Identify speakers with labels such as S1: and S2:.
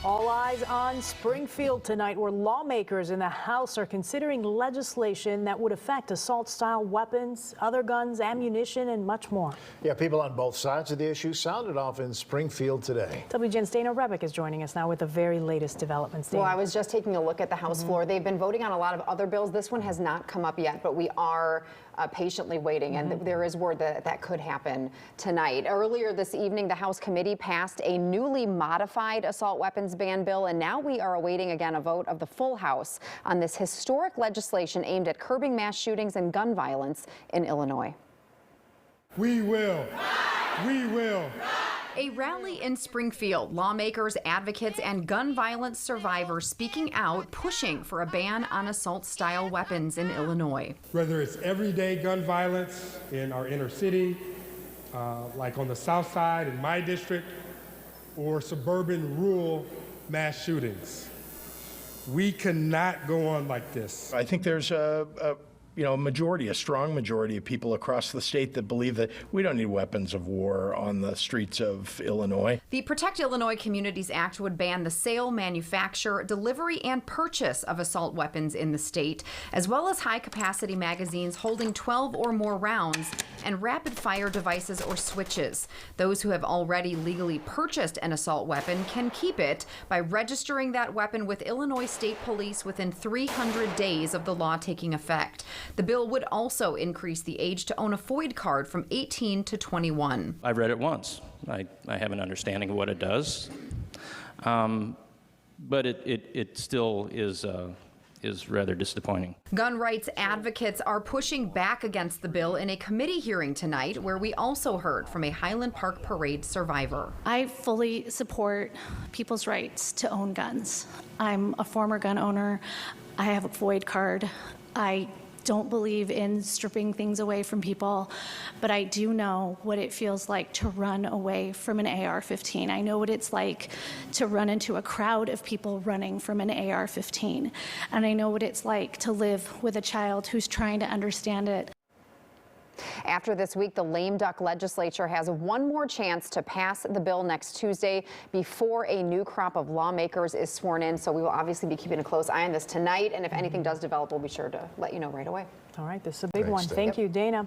S1: All eyes on Springfield tonight, where lawmakers in the House are considering legislation that would affect assault-style weapons, other guns, ammunition, and much more.
S2: Yeah, people on both sides of the issue sounded off in Springfield today.
S1: WGN's Dana Rebick is joining us now with the very latest developments. Dana.
S3: Well, I was just taking a look at the House floor. They've been voting on a lot of other bills. This one has not come up yet, but we are patiently waiting, and there is word that that could happen tonight. Earlier this evening, the House committee passed a newly modified assault weapons ban bill, and now we are awaiting again a vote of the full House on this historic legislation aimed at curbing mass shootings and gun violence in Illinois.
S4: We will. We will.
S5: A rally in Springfield, lawmakers, advocates, and gun violence survivors speaking out, pushing for a ban on assault-style weapons in Illinois.
S4: Whether it's everyday gun violence in our inner city, like on the south side in my district, or suburban rural mass shootings. We cannot go on like this.
S6: I think there's a strong majority of people across the state that believe that we don't need weapons of war on the streets of Illinois.
S5: The Protect Illinois Communities Act would ban the sale, manufacture, delivery, and purchase of assault weapons in the state, as well as high-capacity magazines holding 12 or more rounds and rapid-fire devices or switches. Those who have already legally purchased an assault weapon can keep it by registering that weapon with Illinois State Police within 300 days of the law taking effect. The bill would also increase the age to own a FOID card from 18 to 21.
S7: I've read it once. I have an understanding of what it does, but it still is rather disappointing.
S5: Gun rights advocates are pushing back against the bill in a committee hearing tonight, where we also heard from a Highland Park parade survivor.
S8: I fully support people's rights to own guns. I'm a former gun owner. I have a FOID card. I don't believe in stripping things away from people, but I do know what it feels like to run away from an AR-15. I know what it's like to run into a crowd of people running from an AR-15, and I know what it's like to live with a child who's trying to understand it.
S3: After this week, the lame duck legislature has one more chance to pass the bill next Tuesday before a new crop of lawmakers is sworn in. So we will obviously be keeping a close eye on this tonight. And if anything does develop, we'll be sure to let you know right away.
S1: All right, this is a big one.
S2: Dana.
S1: Thank you, Dana.